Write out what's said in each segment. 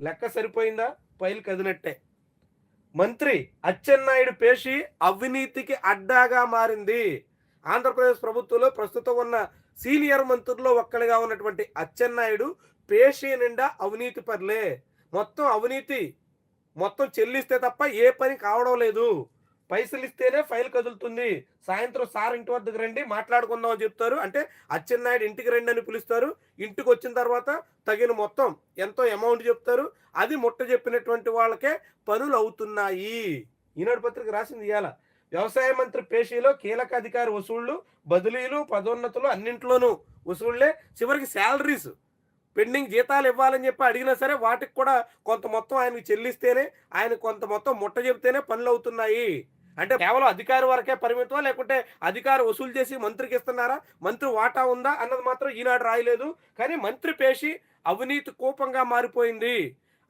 లెక్క సరిపోయిందా? ఫైల్ కదినట్టే. మంత్రి అచ్చెన్నాయుడు పేషి అవినీతికి అడ్డాగా మారింది. ఆంధ్రప్రదేశ్ ప్రభుత్వంలో ప్రస్తుతం ఉన్న సీనియర్ మంత్రుల్లో ఒక్కడిగా ఉన్నటువంటి అచ్చెన్నాయుడు పేషి నిండా అవినీతి పరులే. మొత్తం అవినీతి. మొత్తం చెల్లిస్తే తప్ప ఏ పని కావడం లేదు. పైసలు ఇస్తేనే ఫైల్ కదులుతుంది. సాయంత్రం సార్ ఇంటి వద్దకు రండి మాట్లాడుకుందాం అని చెప్తారు. అంటే అచ్చెన్నాయుడు ఇంటికి రండి అని పిలుస్తారు. ఇంటికి వచ్చిన తర్వాత తగిన మొత్తం ఎంతో అమౌంట్ చెప్తారు. అది ముట్ట చెప్పినటువంటి వాళ్ళకే పనులు అవుతున్నాయి. ఈనాడు పత్రిక రాసింది ఇవాళ. వ్యవసాయ మంత్రి పేషీలో కీలక అధికారి వసూళ్లు, బదిలీలు, పదోన్నతులు అన్నింట్లోనూ వసూళ్లే. చివరికి శాలరీస్ పెండింగ్ జీతాలు ఇవ్వాలని చెప్పి అడిగినా సరే వాటికి కూడా కొంత మొత్తం ఆయనకి చెల్లిస్తేనే, ఆయన కొంత మొత్తం ముట్ట చెబితేనే పనులు అవుతున్నాయి. అంటే కేవలం అధికారి వరకే పరిమితమా, లేకుంటే అధికారి వసూలు చేసి మంత్రికి ఇస్తున్నారా, మంత్రి వాటా ఉందా అన్నది మాత్రం ఈనాడు రాయలేదు. కానీ మంత్రి పేషి అవినీతి కూపంగా మారిపోయింది.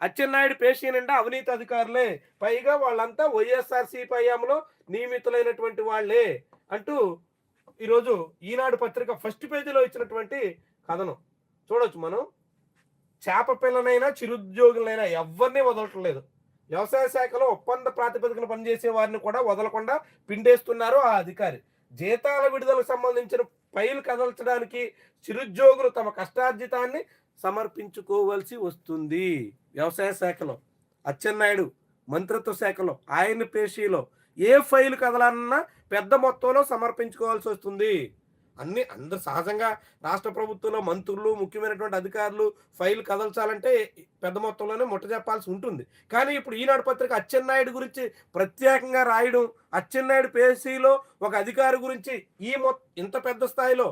అచ్చెన్నాయుడు పేషి నిండా అవినీతి అధికారులే, పైగా వాళ్ళంతా వైఎస్ఆర్సీపీ హయాంలో నియమితులైనటువంటి వాళ్లే అంటూ ఈరోజు ఈనాడు పత్రిక ఫస్ట్ పేజీలో ఇచ్చినటువంటి కథనం చూడొచ్చు మనం. చేప పిల్లనైనా చిరుద్యోగులైనా ఎవరిని వదలటం లేదు. వ్యవసాయ శాఖలో ఒప్పంద ప్రాతిపదికన పనిచేసే వారిని కూడా వదలకుండా పిండేస్తున్నారు ఆ అధికారి. జీతాల విడుదలకు సంబంధించిన ఫైల్ కదల్చడానికి చిరుద్యోగులు తమ కష్టార్జితాన్ని సమర్పించుకోవాల్సి వస్తుంది. వ్యవసాయ శాఖలో అచ్చెన్నాయుడు మంత్రిత్వ శాఖలో ఆయన పేషీలో ఏ ఫైల్ కదలన్నా పెద్ద మొత్తంలో సమర్పించుకోవాల్సి వస్తుంది. అందరు సహజంగా రాష్ట్ర ప్రభుత్వంలో మంత్రులు, ముఖ్యమైనటువంటి అధికారులు ఫైల్ కదల్చాలంటే పెద్ద మొత్తంలోనే ముట్ట చెప్పాల్సి ఉంటుంది. కానీ ఇప్పుడు ఈనాడు పత్రిక అచ్చెన్నాయుడు గురించి ప్రత్యేకంగా రాయడం, అచ్చెన్నాయుడు పేజీలో ఒక అధికారి గురించి ఇంత పెద్ద స్థాయిలో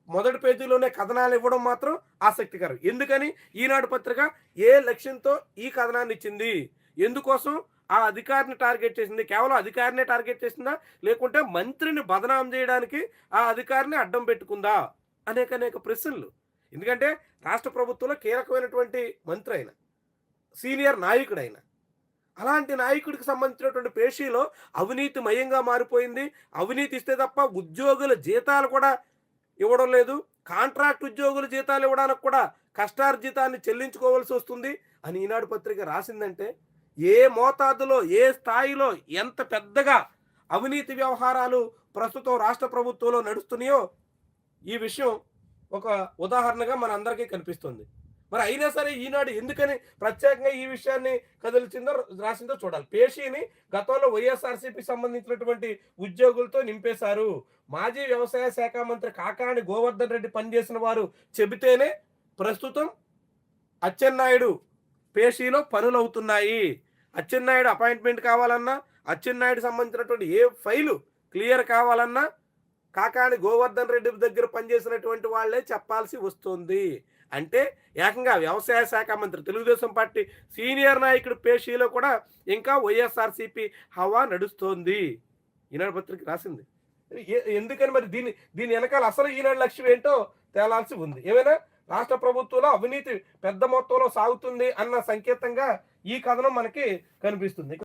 మొదటి పేజీలోనే కథనాలు ఇవ్వడం మాత్రం ఆసక్తికరం. ఎందుకని ఈనాడు పత్రిక ఏ లక్ష్యంతో ఈ కథనాన్ని ఇచ్చింది, ఎందుకోసం ఆ అధికారిని టార్గెట్ చేసింది, కేవలం అధికారినే టార్గెట్ చేసిందా, లేకుంటే మంత్రిని బదనాం చేయడానికి ఆ అధికారిని అడ్డం పెట్టుకుందా అనేక ప్రశ్నలు. ఎందుకంటే రాష్ట్ర ప్రభుత్వంలో కీలకమైనటువంటి మంత్రి అయిన, సీనియర్ నాయకుడు అయిన, అలాంటి నాయకుడికి సంబంధించినటువంటి పేషీలో అవినీతి మయంగా మారిపోయింది. అవినీతి ఇస్తే తప్ప ఉద్యోగుల జీతాలు కూడా ఇవ్వడం లేదు. కాంట్రాక్ట్ ఉద్యోగుల జీతాలు ఇవ్వడానికి కూడా కష్టార్జితాన్ని చెల్లించుకోవాల్సి వస్తుంది అని ఈనాడు పత్రిక రాసిందంటే ఏ మోతాదులో, ఏ స్థాయిలో, ఎంత పెద్దగా అవినీతి వ్యవహారాలు ప్రస్తుతం రాష్ట్ర ప్రభుత్వంలో నడుస్తున్నాయో ఈ విషయం ఒక ఉదాహరణగా మన అందరికీ కనిపిస్తుంది. మరి అయినా సరే ఈనాడు ఎందుకని ప్రత్యేకంగా ఈ విషయాన్ని కదిలిచిందో రాసిందో చూడాలి. పేషీని గతంలో వైఎస్ఆర్సీపీ సంబంధించినటువంటి ఉద్యోగులతో నింపేశారు. మాజీ వ్యవసాయ శాఖ మంత్రి కాకాని గోవర్ధన్ రెడ్డి పనిచేసిన వారు చెబితేనే ప్రస్తుతం అచ్చెన్నాయుడు పేషీలో పనులు అవుతున్నాయి. అచ్చెన్నాయుడు అపాయింట్మెంట్ కావాలన్నా, అచ్చెన్నాయుడు సంబంధించినటువంటి ఏ ఫైలు క్లియర్ కావాలన్నా కాకాని గోవర్ధన్ రెడ్డి దగ్గర పనిచేసినటువంటి వాళ్లే చెప్పాల్సి వస్తుంది. అంటే ఏకంగా వ్యవసాయ శాఖ మంత్రి, తెలుగుదేశం పార్టీ సీనియర్ నాయకుడు పేషీలో కూడా ఇంకా వైఎస్ఆర్సీపీ హవా నడుస్తోంది. ఈనాడు పత్రిక రాసింది. ఎందుకని మరి దీని వెనకాల అసలు ఈనాడు లక్ష్యం ఏంటో తేలాల్సి ఉంది. ఏమైనా రాష్ట్ర ప్రభుత్వంలో అవినీతి పెద్ద మొత్తంలో సాగుతుంది అన్న సంకేతంగా ఈ కథనం మనకి కనిపిస్తుంది.